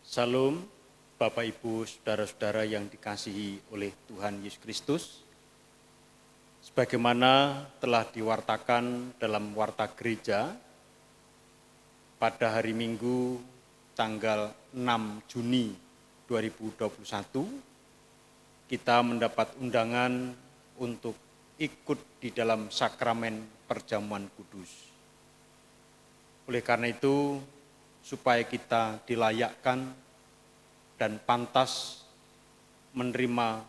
Salam Bapak Ibu Saudara-saudara yang dikasihi oleh Tuhan Yesus Kristus. Sebagaimana telah diwartakan dalam warta gereja pada hari Minggu tanggal 6 Juni 2021, kita mendapat undangan untuk ikut di dalam sakramen perjamuan kudus. Oleh karena itu, supaya kita dilayakkan dan pantas menerima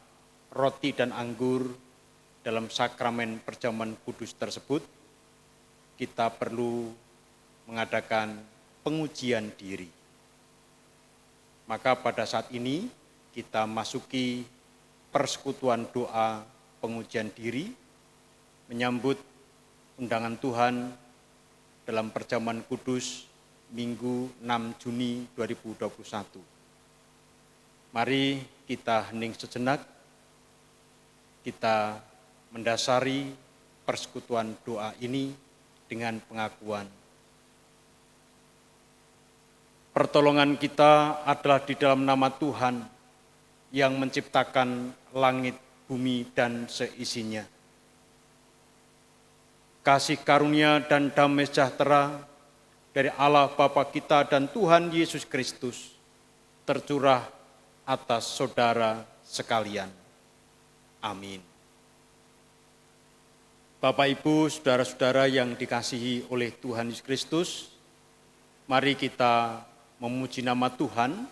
roti dan anggur dalam sakramen perjamuan kudus tersebut, kita perlu mengadakan pengujian diri. Maka pada saat ini kita masuki persekutuan doa pengujian diri, menyambut undangan Tuhan dalam perjamuan kudus Minggu 6 Juni 2021. Mari kita hening sejenak, kita mendasari persekutuan doa ini dengan pengakuan. Pertolongan kita adalah di dalam nama Tuhan yang menciptakan langit, bumi, dan seisinya. Kasih karunia dan damai sejahtera dari Allah Bapa kita dan Tuhan Yesus Kristus tercurah atas saudara sekalian. Amin. Bapak, Ibu, saudara-saudara yang dikasihi oleh Tuhan Yesus Kristus, mari kita memuji nama Tuhan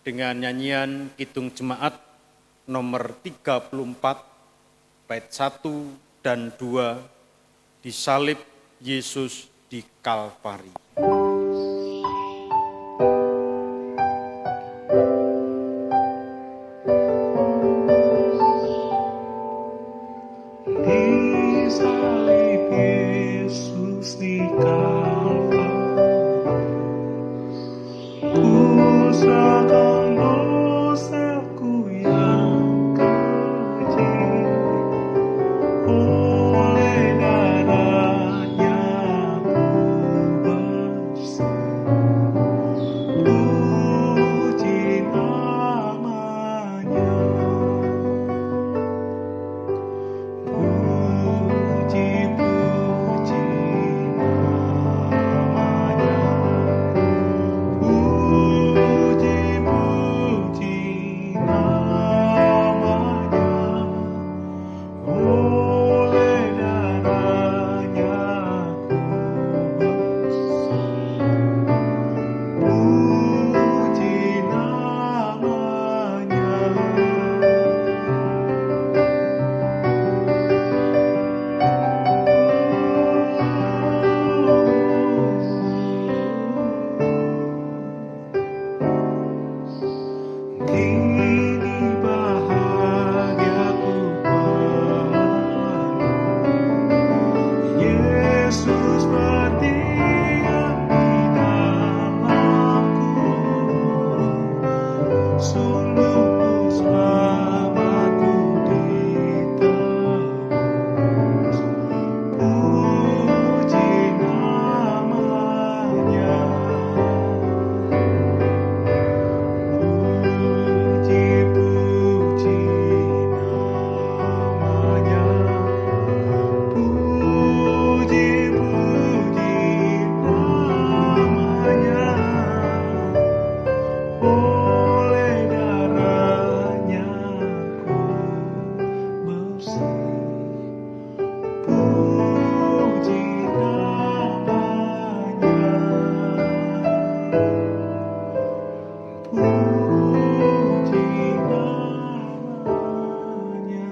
dengan nyanyian Kidung Jemaat nomor 34, bait 1 dan 2, Disalib Yesus di Kalvari. Disalib Yesus di Kalvari, ku serahkan dosaku yang keji. Oleh darahnya ku bersih. Puji namanya, puji namanya, puji namanya. Oleh darahnya ku bersih. Puji namanya. Kini bahagiaku penuh, Yesus berdiam di dalamku. Sungguh ku selamatku ditebus. Puji namanya. Puji namanya, puji namanya. Oleh darahnya ku bersih. Puji namanya. Puji namanya.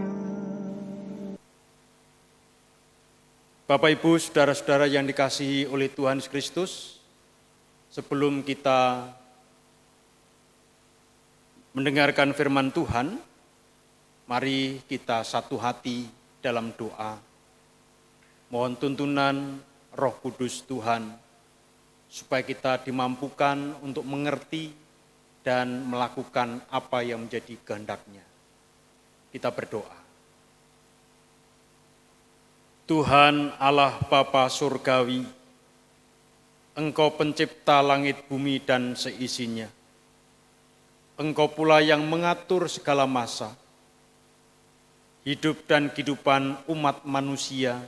Bapak, Ibu, saudara-saudara yang dikasihi oleh Tuhan Yesus Kristus, sebelum kita mendengarkan firman Tuhan, mari kita satu hati dalam doa. Mohon tuntunan Roh Kudus Tuhan, supaya kita dimampukan untuk mengerti dan melakukan apa yang menjadi kehendak-Nya. Kita berdoa. Tuhan Allah Bapa Surgawi, Engkau pencipta langit bumi dan seisinya. Engkau pula yang mengatur segala masa, hidup dan kehidupan umat manusia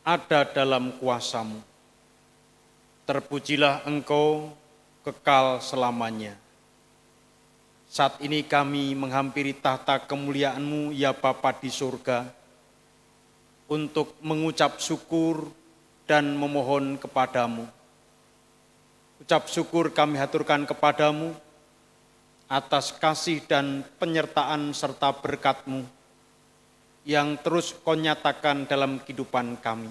ada dalam kuasa-Mu. Terpujilah Engkau kekal selamanya. Saat ini kami menghampiri tahta kemuliaan-Mu, ya Bapa di surga, untuk mengucap syukur dan memohon kepadamu. Ucap syukur kami haturkan kepadamu atas kasih dan penyertaan serta berkat-Mu yang terus Kau nyatakan dalam kehidupan kami.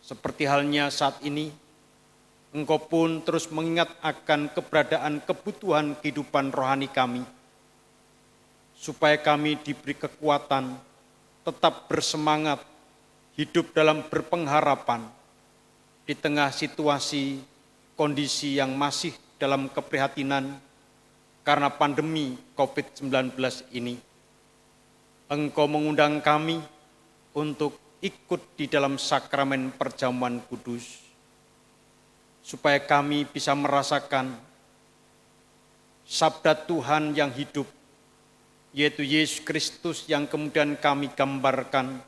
Seperti halnya saat ini, Engkau pun terus mengingat akan keberadaan kebutuhan kehidupan rohani kami, supaya kami diberi kekuatan, tetap bersemangat, hidup dalam berpengharapan, di tengah situasi, kondisi yang masih dalam keprihatinan, karena pandemi COVID-19 ini. Engkau mengundang kami untuk ikut di dalam sakramen perjamuan kudus, supaya kami bisa merasakan sabda Tuhan yang hidup, yaitu Yesus Kristus yang kemudian kami gambarkan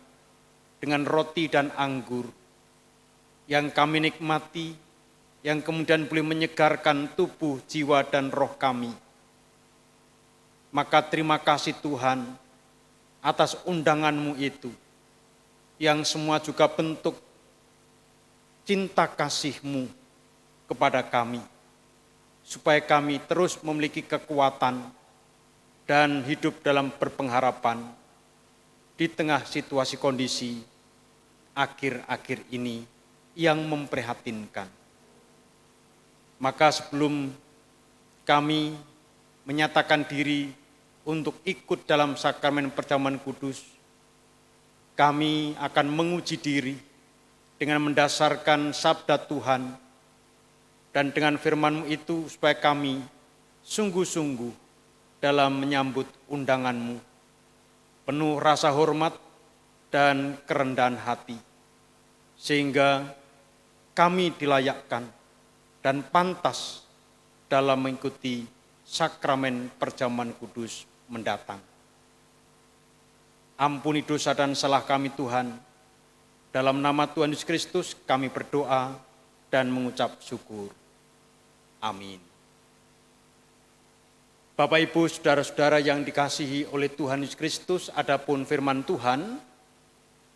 dengan roti dan anggur, yang kami nikmati, yang kemudian boleh menyegarkan tubuh, jiwa, dan roh kami. Maka terima kasih Tuhan atas undangan-Mu itu, yang semua juga bentuk cinta kasih-Mu kepada kami, supaya kami terus memiliki kekuatan dan hidup dalam berpengharapan di tengah situasi kondisi akhir-akhir ini yang memprihatinkan. Maka sebelum kami menyatakan diri untuk ikut dalam sakramen perjamuan kudus, kami akan menguji diri dengan mendasarkan sabda Tuhan dan dengan firman-Mu itu, supaya kami sungguh-sungguh dalam menyambut undangan-Mu, penuh rasa hormat dan kerendahan hati, sehingga kami dilayakkan dan pantas dalam mengikuti sakramen perjamuan kudus mendatang. Ampuni dosa dan salah kami Tuhan. Dalam nama Tuhan Yesus Kristus kami berdoa dan mengucap syukur. Amin. Bapak, Ibu, saudara-saudara yang dikasihi oleh Tuhan Yesus Kristus, adapun firman Tuhan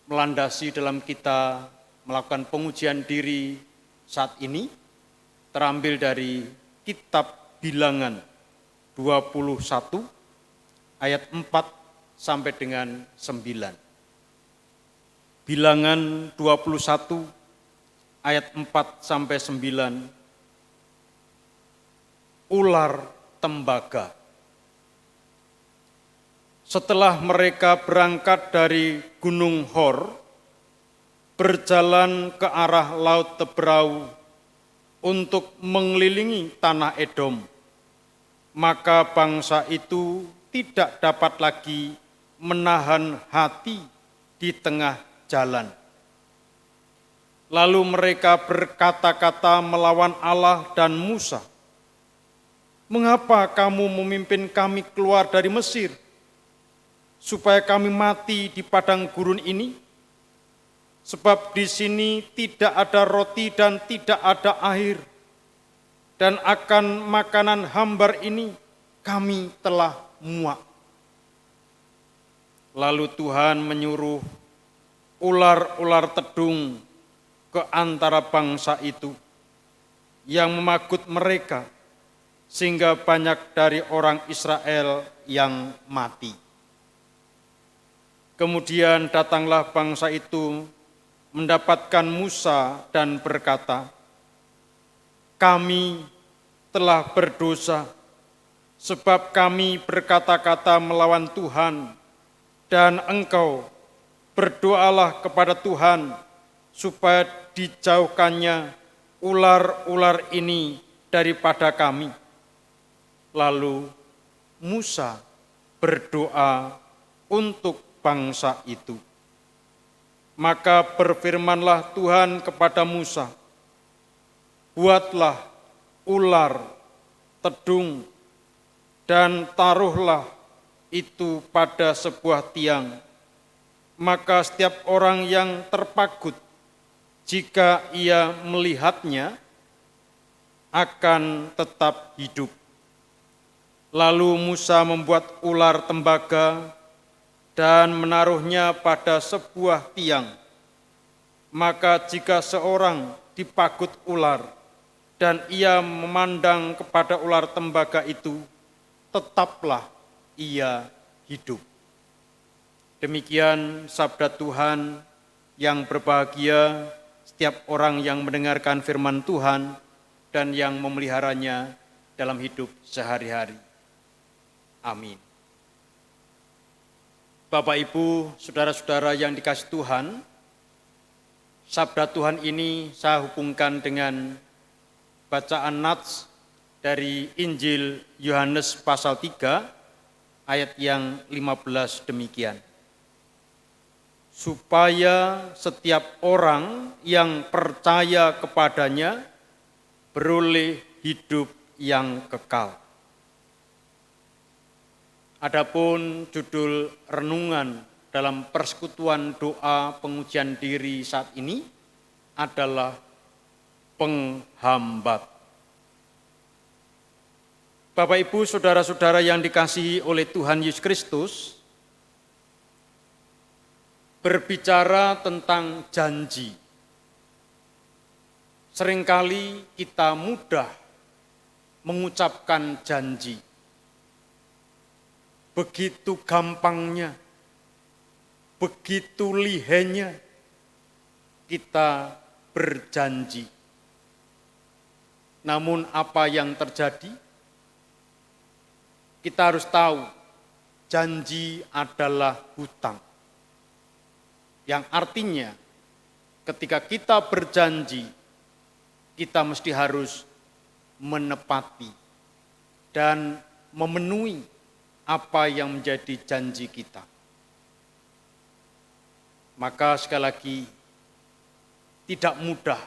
melandasi dalam kita melakukan pengujian diri saat ini, terambil dari kitab Bilangan 21 ayat 4 sampai dengan 9. Bilangan 21 ayat 4 sampai 9. Ular tembaga. Setelah mereka berangkat dari Gunung Hor, berjalan ke arah Laut Tebrau untuk mengelilingi tanah Edom, maka bangsa itu tidak dapat lagi menahan hati di tengah jalan. Lalu mereka berkata-kata melawan Allah dan Musa, "Mengapa kamu memimpin kami keluar dari Mesir, supaya kami mati di padang gurun ini? Sebab di sini tidak ada roti dan tidak ada air, dan akan makanan hambar ini kami telah muak." Lalu Tuhan menyuruh ular-ular tedung ke antara bangsa itu yang memagut mereka, sehingga banyak dari orang Israel yang mati. Kemudian datanglah bangsa itu mendapatkan Musa dan berkata, "Kami telah berdosa, sebab kami berkata-kata melawan Tuhan, dan engkau berdoalah kepada Tuhan, supaya dijauhkannya ular-ular ini daripada kami." Lalu Musa berdoa untuk bangsa itu. Maka berfirmanlah Tuhan kepada Musa, buatlah ular, tedung, dan taruhlah itu pada sebuah tiang. Maka setiap orang yang terpagut, jika ia melihatnya, akan tetap hidup. Lalu Musa membuat ular tembaga dan menaruhnya pada sebuah tiang. Maka jika seorang dipagut ular dan ia memandang kepada ular tembaga itu, tetaplah ia hidup. Demikian sabda Tuhan. Yang berbahagia setiap orang yang mendengarkan firman Tuhan dan yang memeliharanya dalam hidup sehari-hari. Amin. Bapak, Ibu, saudara-saudara yang dikasihi Tuhan, sabda Tuhan ini saya hubungkan dengan bacaan nats dari Injil Yohanes pasal 3 ayat yang 15 demikian. Supaya setiap orang yang percaya kepadanya beroleh hidup yang kekal. Adapun judul renungan dalam persekutuan doa pengujian diri saat ini adalah penghambat. Bapak, Ibu, saudara-saudara yang dikasihi oleh Tuhan Yesus Kristus, berbicara tentang janji. Seringkali kita mudah mengucapkan janji. Begitu gampangnya, begitu lihainya kita berjanji. Namun apa yang terjadi? Kita harus tahu, janji adalah hutang. Yang artinya ketika kita berjanji, kita mesti harus menepati dan memenuhi apa yang menjadi janji kita. Maka sekali lagi, tidak mudah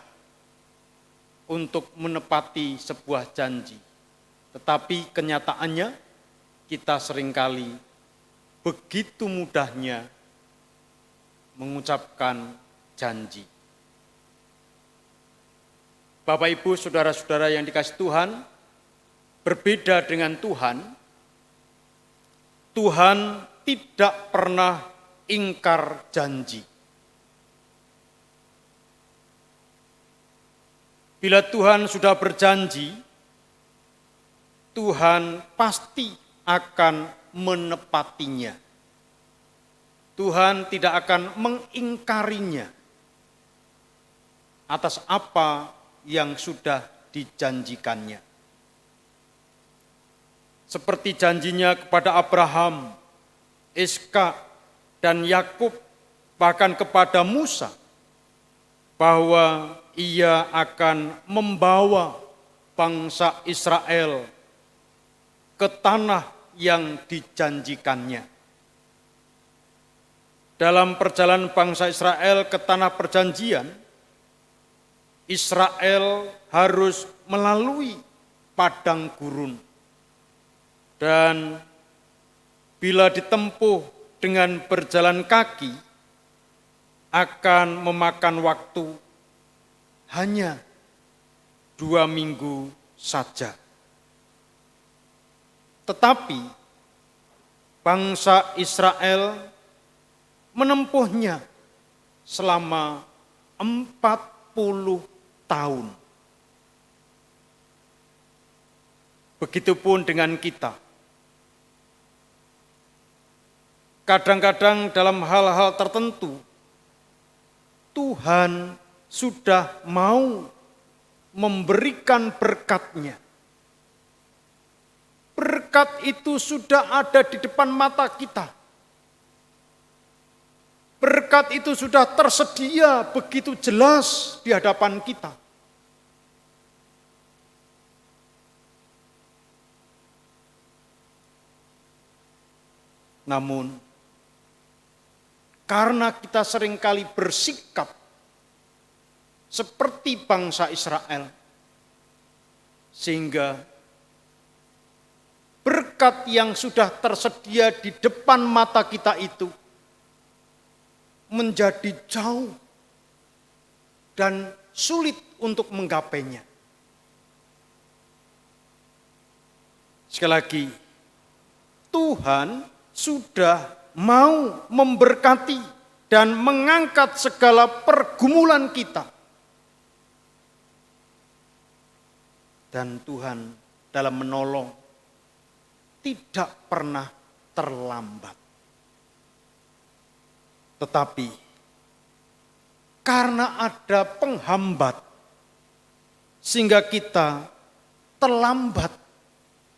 untuk menepati sebuah janji. Tetapi kenyataannya kita seringkali begitu mudahnya mengucapkan janji. Bapak, Ibu, saudara-saudara yang dikasihi Tuhan, berbeda dengan Tuhan, Tuhan tidak pernah ingkar janji. Bila Tuhan sudah berjanji, Tuhan pasti akan menepatinya. Tuhan tidak akan mengingkarinya atas apa yang sudah dijanjikannya. Seperti janjinya kepada Abraham, Ishak, dan Yakub, bahkan kepada Musa, bahwa ia akan membawa bangsa Israel ke tanah yang dijanjikannya. Dalam perjalanan bangsa Israel ke tanah perjanjian, Israel harus melalui padang gurun. Dan bila ditempuh dengan berjalan kaki, akan memakan waktu hanya 2 minggu saja. Tetapi bangsa Israel menempuhnya selama 40 tahun. Begitupun dengan kita. Kadang-kadang dalam hal-hal tertentu, Tuhan sudah mau memberikan berkat-Nya. Berkat itu sudah ada di depan mata kita. Berkat itu sudah tersedia begitu jelas di hadapan kita. Namun, karena kita seringkali bersikap seperti bangsa Israel, Sehingga berkat yang sudah tersedia di depan mata kita itu menjadi jauh dan sulit untuk menggapainya. Sekali lagi, Tuhan sudah mau memberkati dan mengangkat segala pergumulan kita. Dan Tuhan dalam menolong tidak pernah terlambat. Tetapi karena ada penghambat sehingga kita terlambat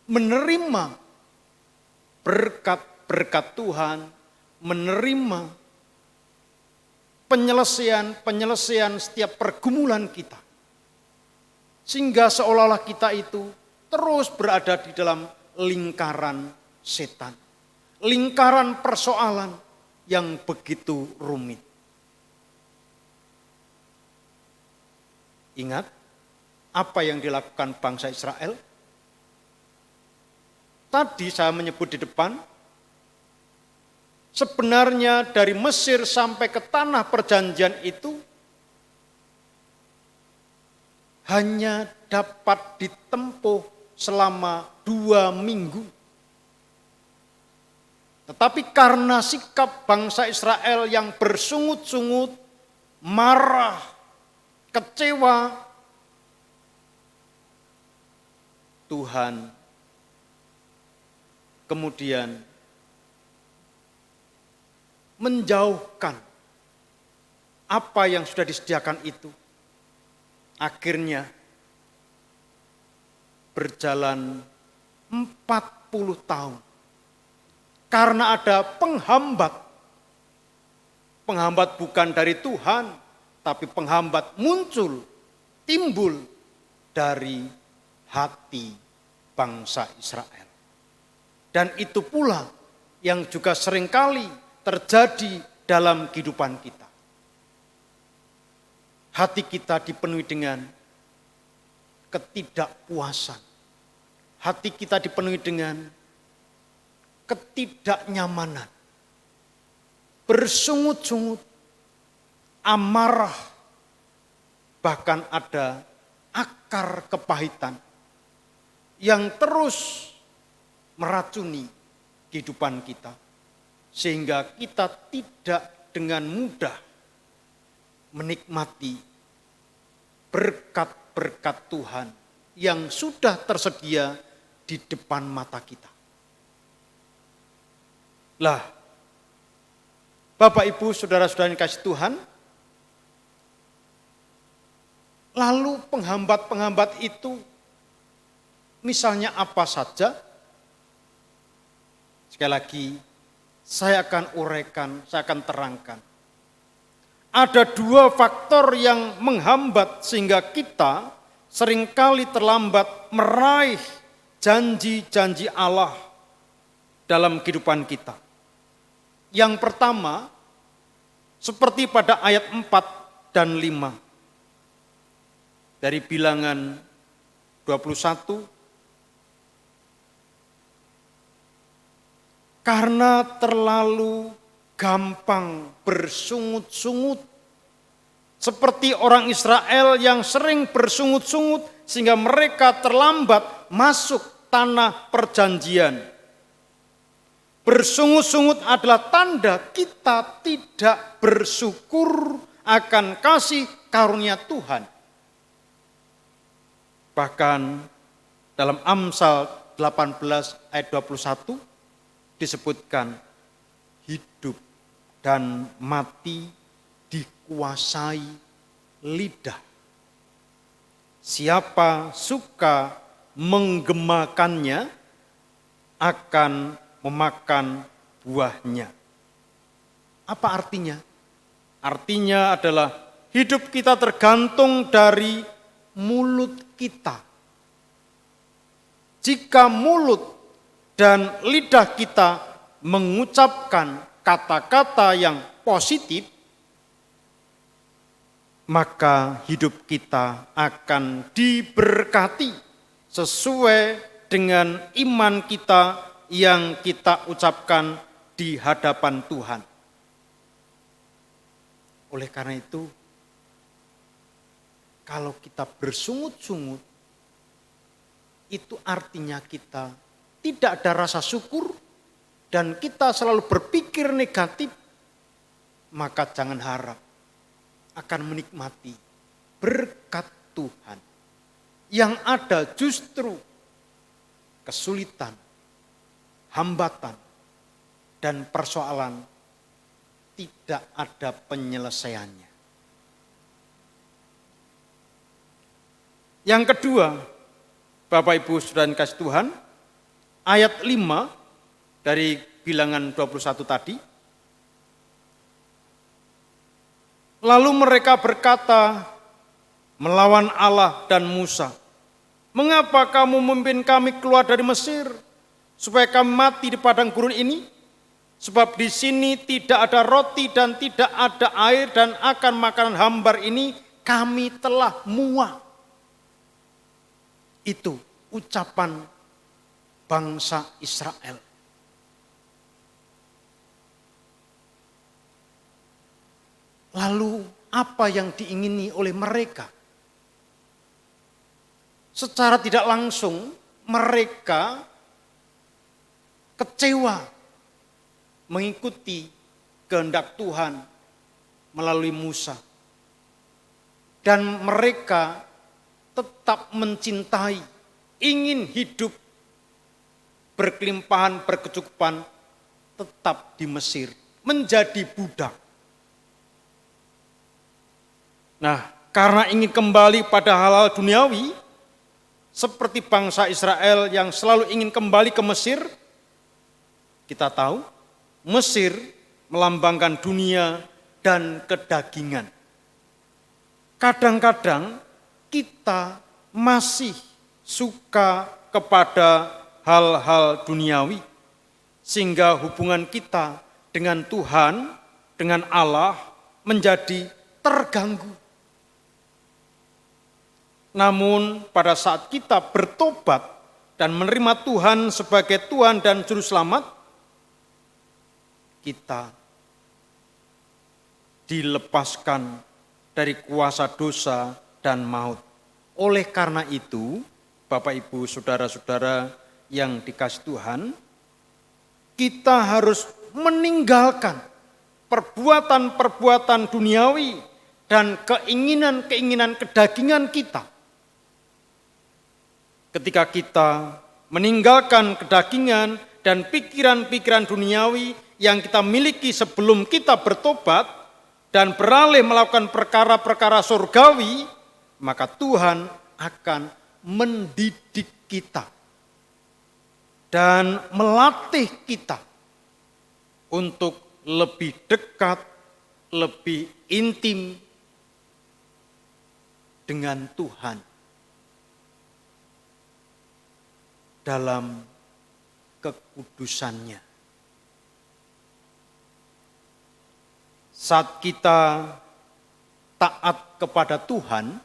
menerima berkat-berkat Tuhan, menerima penyelesaian setiap pergumulan kita. Sehingga seolah-olah kita itu terus berada di dalam lingkaran setan. Lingkaran persoalan yang begitu rumit. Ingat apa yang dilakukan bangsa Israel? Tadi saya menyebut di depan, sebenarnya dari Mesir sampai ke tanah perjanjian itu hanya dapat ditempuh selama 2 minggu. Tetapi karena sikap bangsa Israel yang bersungut-sungut, marah, kecewa, Tuhan kemudian menjauhkan apa yang sudah disediakan itu. Akhirnya berjalan 40 tahun. Karena ada penghambat. Penghambat bukan dari Tuhan, tapi penghambat timbul dari hati bangsa Israel. Dan itu pula yang juga seringkali terjadi dalam kehidupan kita. Hati kita dipenuhi dengan ketidakpuasan. Hati kita dipenuhi dengan ketidaknyamanan. Bersungut-sungut, amarah, bahkan ada akar kepahitan yang terus meracuni kehidupan kita. Sehingga kita tidak dengan mudah menikmati berkat-berkat Tuhan yang sudah tersedia di depan mata kita. Lah, Bapak, Ibu, saudara-saudara yang kasih Tuhan, lalu penghambat-penghambat itu misalnya apa saja? Sekali lagi, saya akan uraikan, saya akan terangkan. Ada 2 faktor yang menghambat sehingga kita seringkali terlambat meraih janji-janji Allah dalam kehidupan kita. Yang pertama, seperti pada ayat 4 dan 5 dari Bilangan 21, karena terlalu gampang bersungut-sungut. Seperti orang Israel yang sering bersungut-sungut sehingga mereka terlambat masuk tanah perjanjian. Bersungut-sungut adalah tanda kita tidak bersyukur akan kasih karunia Tuhan. Bahkan dalam Amsal 18 ayat 21 disebutkan hidup dan mati dikuasai lidah. Siapa suka menggemakannya akan memakan buahnya. Apa artinya? Artinya adalah hidup kita tergantung dari mulut kita. Jika mulut dan lidah kita mengucapkan kata-kata yang positif, maka hidup kita akan diberkati sesuai dengan iman kita yang kita ucapkan di hadapan Tuhan. Oleh karena itu, kalau kita bersungut-sungut, itu artinya kita tidak ada rasa syukur dan kita selalu berpikir negatif, maka jangan harap akan menikmati berkat Tuhan. Yang ada justru kesulitan, hambatan, dan persoalan tidak ada penyelesaiannya. Yang kedua, Bapak Ibu Saudara yang kasih Tuhan, ayat 5 dari Bilangan 21 tadi. Lalu mereka berkata melawan Allah dan Musa, "Mengapa kamu memimpin kami keluar dari Mesir, supaya kami mati di padang gurun ini? Sebab di sini tidak ada roti dan tidak ada air, dan akan makanan hambar ini kami telah muak." Itu ucapan bangsa Israel. Lalu apa yang diingini oleh mereka? Secara tidak langsung mereka kecewa mengikuti kehendak Tuhan melalui Musa. Dan mereka tetap mencintai, ingin hidup berkelimpahan, berkecukupan, tetap di Mesir, menjadi budak. Nah, karena ingin kembali pada hal-hal duniawi, seperti bangsa Israel yang selalu ingin kembali ke Mesir, kita tahu Mesir melambangkan dunia dan kedagingan. Kadang-kadang kita masih suka kepada hal-hal duniawi, sehingga hubungan kita dengan Tuhan, dengan Allah menjadi terganggu. Namun pada saat kita bertobat dan menerima Tuhan sebagai Tuhan dan Juru Selamat, kita dilepaskan dari kuasa dosa dan maut. Oleh karena itu, Bapak Ibu Saudara-saudara yang dikasihi Tuhan, kita harus meninggalkan perbuatan-perbuatan duniawi dan keinginan-keinginan kedagingan kita. Ketika kita meninggalkan kedagingan dan pikiran-pikiran duniawi yang kita miliki sebelum kita bertobat dan beralih melakukan perkara-perkara surgawi, maka Tuhan akan mendidik kita dan melatih kita untuk lebih dekat, lebih intim dengan Tuhan dalam kekudusannya. Saat kita taat kepada Tuhan,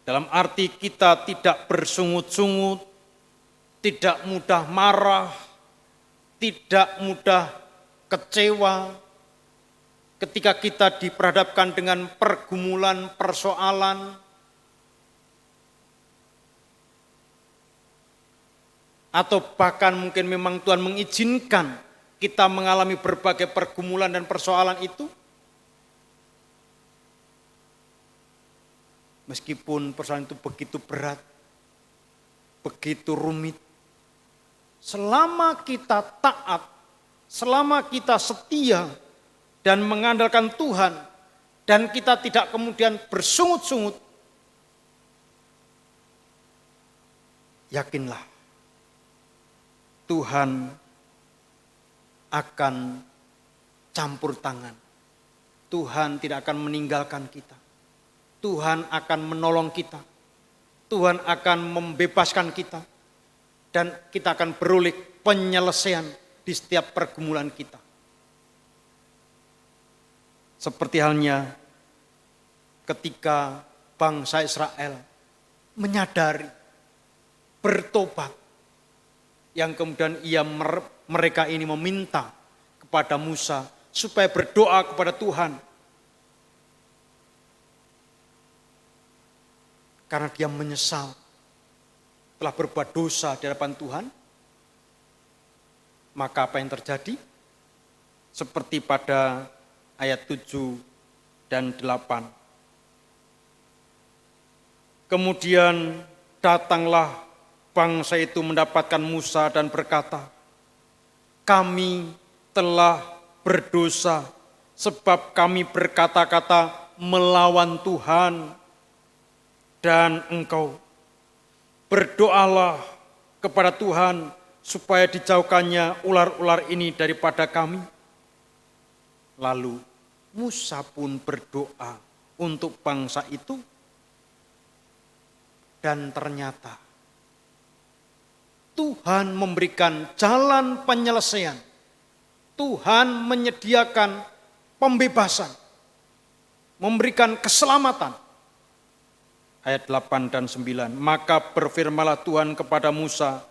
dalam arti kita tidak bersungut-sungut, tidak mudah marah, tidak mudah kecewa, ketika kita diperhadapkan dengan pergumulan, persoalan, atau bahkan mungkin memang Tuhan mengizinkan kita mengalami berbagai pergumulan dan persoalan itu, meskipun persoalan itu begitu berat, begitu rumit, selama kita taat, selama kita setia dan mengandalkan Tuhan, dan kita tidak kemudian bersungut-sungut, yakinlah Tuhan akan campur tangan. Tuhan tidak akan meninggalkan kita. Tuhan akan menolong kita. Tuhan akan membebaskan kita. Dan kita akan beroleh penyelesaian di setiap pergumulan kita. Seperti halnya ketika bangsa Israel menyadari bertobat. Yang kemudian mereka ini meminta kepada Musa supaya berdoa kepada Tuhan. Karena dia menyesal telah berbuat dosa di hadapan Tuhan. Maka apa yang terjadi? Seperti pada ayat 7 dan 8. Kemudian datanglah bangsa itu mendapatkan Musa dan berkata, kami telah berdosa sebab kami berkata-kata melawan Tuhan dan engkau. Berdoalah kepada Tuhan supaya dijauhkannya ular-ular ini daripada kami. Lalu Musa pun berdoa untuk bangsa itu, dan ternyata Tuhan memberikan jalan penyelesaian. Tuhan menyediakan pembebasan, memberikan keselamatan. Ayat 8 dan 9, maka berfirmanlah Tuhan kepada Musa,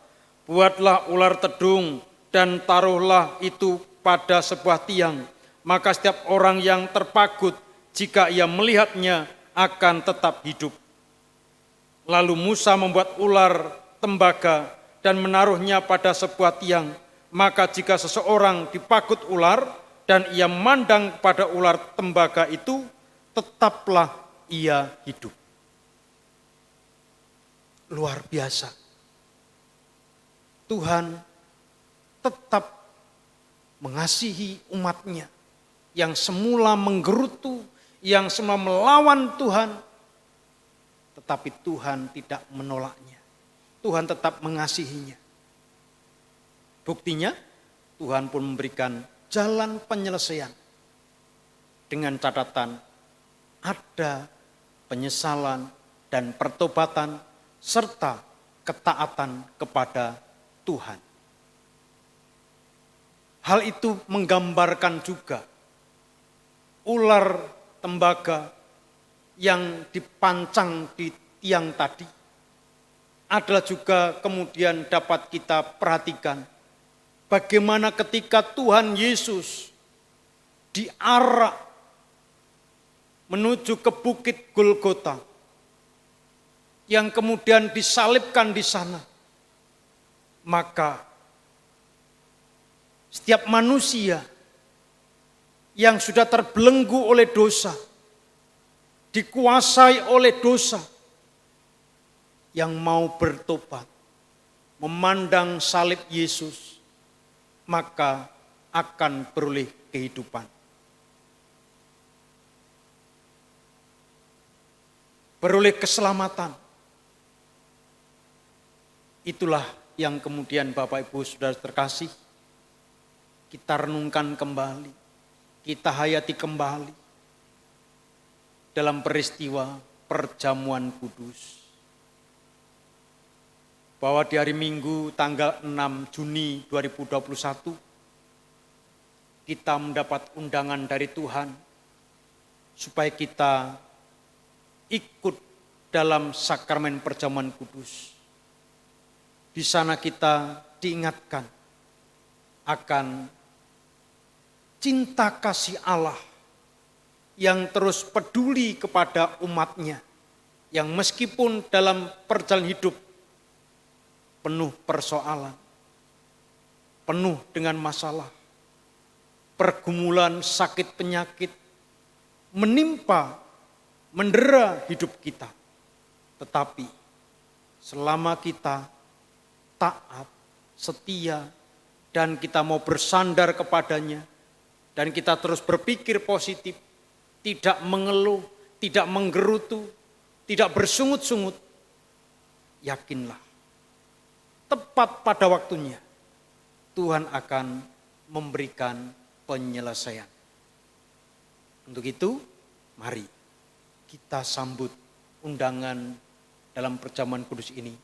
buatlah ular tedung dan taruhlah itu pada sebuah tiang. Maka setiap orang yang terpagut jika ia melihatnya akan tetap hidup. Lalu Musa membuat ular tembaga dan menaruhnya pada sebuah tiang. Maka jika seseorang dipagut ular dan ia memandang pada ular tembaga itu, tetaplah ia hidup. Luar biasa. Tuhan tetap mengasihi umatnya yang semula menggerutu, yang semula melawan Tuhan, tetapi Tuhan tidak menolaknya. Tuhan tetap mengasihinya. Buktinya, Tuhan pun memberikan jalan penyelesaian dengan catatan ada penyesalan dan pertobatan serta ketaatan kepada Tuhan. Hal itu menggambarkan juga ular tembaga yang dipancang di tiang tadi adalah juga kemudian dapat kita perhatikan bagaimana ketika Tuhan Yesus diarak menuju ke bukit Golgota yang kemudian disalibkan di sana, maka setiap manusia yang sudah terbelenggu oleh dosa, dikuasai oleh dosa, yang mau bertobat, memandang salib Yesus, maka akan beroleh kehidupan. Beroleh keselamatan. Itulah yang kemudian Bapak Ibu Saudara terkasih, kita renungkan kembali, kita hayati kembali dalam peristiwa perjamuan kudus. Bahwa di hari Minggu tanggal 6 Juni 2021, kita mendapat undangan dari Tuhan supaya kita ikut dalam sakramen perjamuan kudus. Di sana kita diingatkan akan cinta kasih Allah yang terus peduli kepada umatnya, yang meskipun dalam perjalanan hidup penuh persoalan, penuh dengan masalah, pergumulan sakit penyakit, menimpa, mendera hidup kita. Tetapi selama kita taat, setia, dan kita mau bersandar kepadanya, dan kita terus berpikir positif, tidak mengeluh, tidak menggerutu, tidak bersungut-sungut, yakinlah, tepat pada waktunya, Tuhan akan memberikan penyelesaian. Untuk itu, mari kita sambut undangan dalam perjamuan kudus ini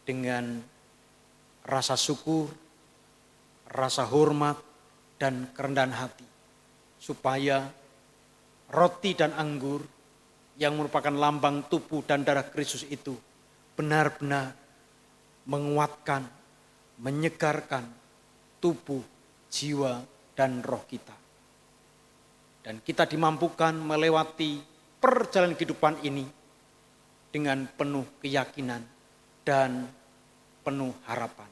dengan rasa syukur, rasa hormat, dan kerendahan hati. Supaya roti dan anggur yang merupakan lambang tubuh dan darah Kristus itu benar-benar menguatkan, menyegarkan tubuh, jiwa, dan roh kita. Dan kita dimampukan melewati perjalanan kehidupan ini dengan penuh keyakinan dan penuh harapan.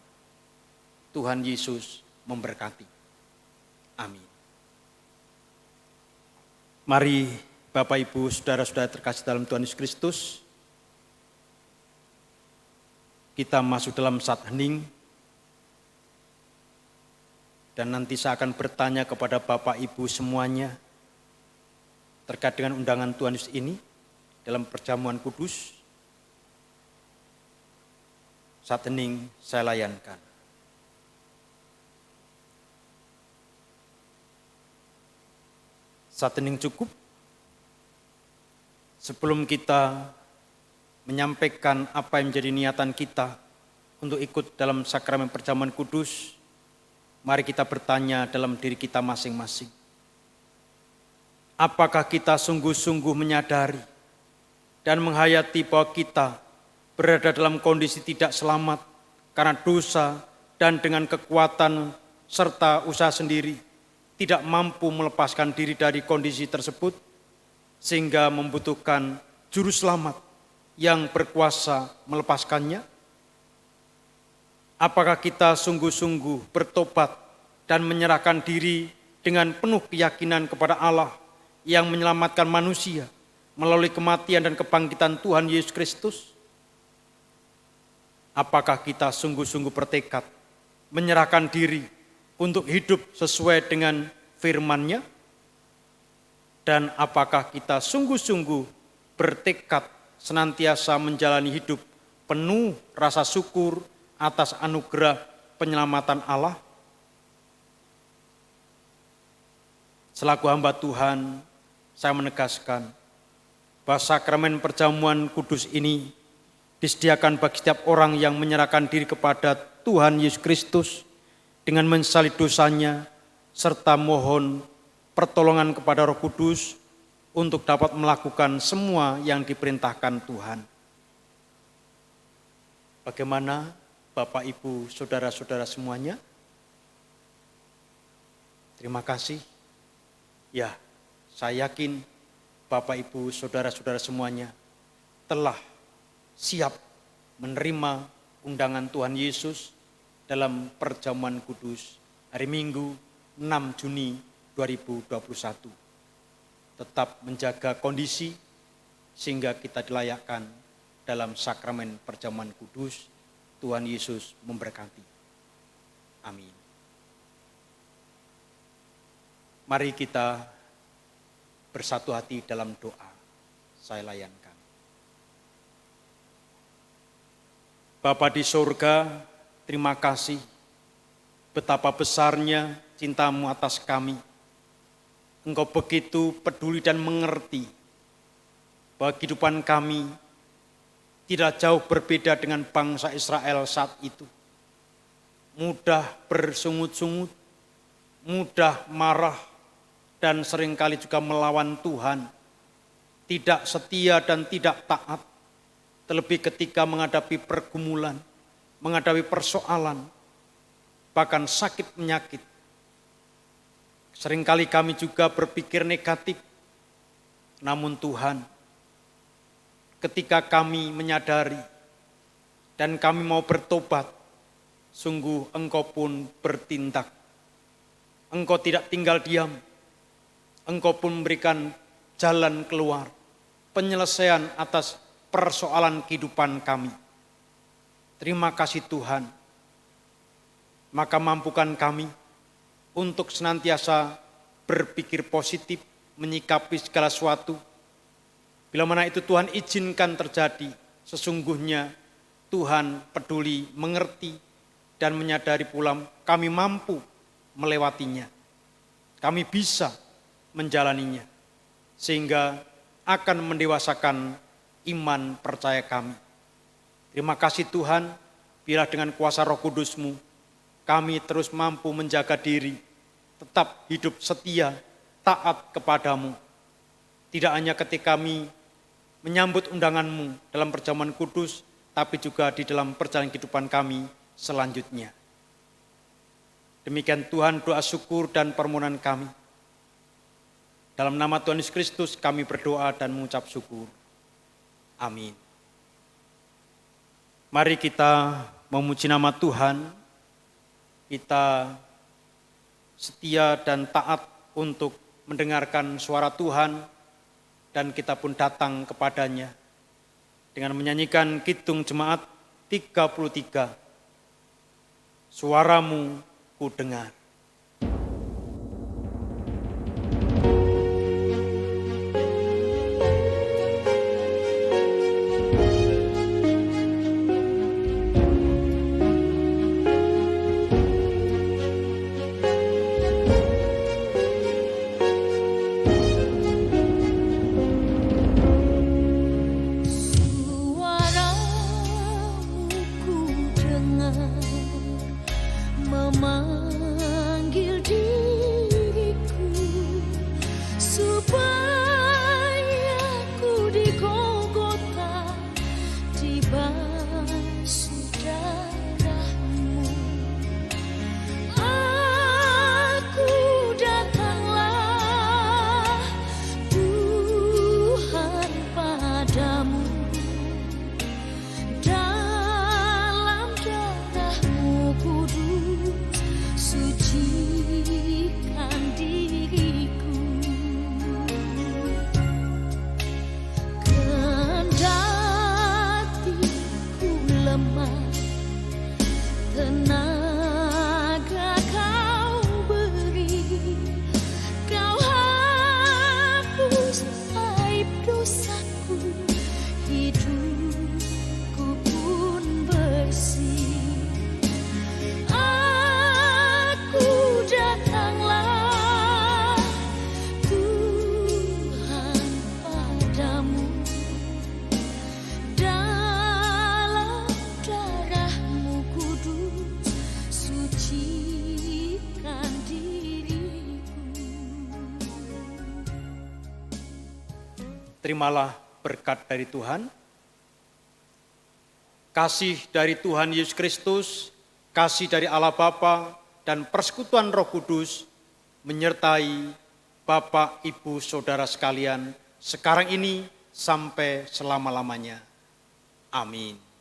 Tuhan Yesus memberkati. Amin. Mari Bapak, Ibu, Saudara-saudara terkasih dalam Tuhan Yesus Kristus, kita masuk dalam saat hening. Dan nanti saya akan bertanya kepada Bapak Ibu semuanya terkait dengan undangan Tuhan Yesus ini dalam perjamuan kudus. Saat hening saya layankan. Saat hening cukup. Sebelum kita menyampaikan apa yang menjadi niatan kita untuk ikut dalam sakramen perjamuan kudus, mari kita bertanya dalam diri kita masing-masing. Apakah kita sungguh-sungguh menyadari dan menghayati bahwa kita berada dalam kondisi tidak selamat karena dosa dan dengan kekuatan serta usaha sendiri tidak mampu melepaskan diri dari kondisi tersebut sehingga membutuhkan juru selamat yang berkuasa melepaskannya? Apakah kita sungguh-sungguh bertobat dan menyerahkan diri dengan penuh keyakinan kepada Allah yang menyelamatkan manusia melalui kematian dan kebangkitan Tuhan Yesus Kristus? Apakah kita sungguh-sungguh bertekad menyerahkan diri untuk hidup sesuai dengan firman-Nya? Dan apakah kita sungguh-sungguh bertekad senantiasa menjalani hidup penuh rasa syukur atas anugerah penyelamatan Allah? Selaku hamba Tuhan, saya menegaskan bahwa sakramen perjamuan kudus ini disediakan bagi setiap orang yang menyerahkan diri kepada Tuhan Yesus Kristus dengan menyesali dosanya serta mohon pertolongan kepada Roh Kudus untuk dapat melakukan semua yang diperintahkan Tuhan. Bagaimana Bapak, Ibu, Saudara-saudara semuanya? Terima kasih. Ya, saya yakin Bapak, Ibu, Saudara-saudara semuanya telah siap menerima undangan Tuhan Yesus dalam perjamuan kudus hari Minggu 6 Juni 2021. Tetap menjaga kondisi sehingga kita dilayakkan dalam sakramen perjamuan kudus. Tuhan Yesus memberkati. Amin. Mari kita bersatu hati dalam doa. Saya layankan. Bapa di surga, terima kasih betapa besarnya cinta-Mu atas kami. Engkau begitu peduli dan mengerti bahwa kehidupan kami tidak jauh berbeda dengan bangsa Israel saat itu. Mudah bersungut-sungut, mudah marah, dan seringkali juga melawan Tuhan. Tidak setia dan tidak taat, terlebih ketika menghadapi pergumulan, menghadapi persoalan, bahkan sakit penyakit. Seringkali kami juga berpikir negatif, namun Tuhan, ketika kami menyadari dan kami mau bertobat, sungguh Engkau pun bertindak. Engkau tidak tinggal diam, Engkau pun memberikan jalan keluar, penyelesaian atas persoalan kehidupan kami. Terima kasih Tuhan, maka mampukan kami untuk senantiasa berpikir positif, menyikapi segala sesuatu. Bila mana itu Tuhan izinkan terjadi, sesungguhnya Tuhan peduli, mengerti, dan menyadari pula kami mampu melewatinya. Kami bisa menjalaninya, sehingga akan mendewasakan iman percaya kami. Terima kasih Tuhan, bila dengan kuasa Roh Kudus-Mu, kami terus mampu menjaga diri, tetap hidup setia, taat kepadamu. Tidak hanya ketika kami menyambut undangan-Mu dalam perjamuan kudus, tapi juga di dalam perjalanan kehidupan kami selanjutnya. Demikian Tuhan doa syukur dan permohonan kami. Dalam nama Tuhan Yesus Kristus kami berdoa dan mengucap syukur. Amin. Mari kita memuji nama Tuhan. Kita setia dan taat untuk mendengarkan suara Tuhan dan kita pun datang kepadanya dengan menyanyikan Kidung Jemaat 33. Suaramu ku dengar. Memanggil diriku supaya ku di Golgota dibasuh darahmu. Aku datanglah Tuhan padamu. Dalam darahmu kudus sucikan diriku. Kendati ku lemah, tenaga kau beri. Kau hapus aib dosaku, hidupku pun bersih. Aku datanglah Tuhan padamu. Dalam darahmu kudus sucikan diriku. Terimalah berkat dari Tuhan, kasih dari Tuhan Yesus Kristus, kasih dari Allah Bapa dan persekutuan Roh Kudus menyertai Bapak, Ibu, Saudara sekalian sekarang ini sampai selama-lamanya. Amin.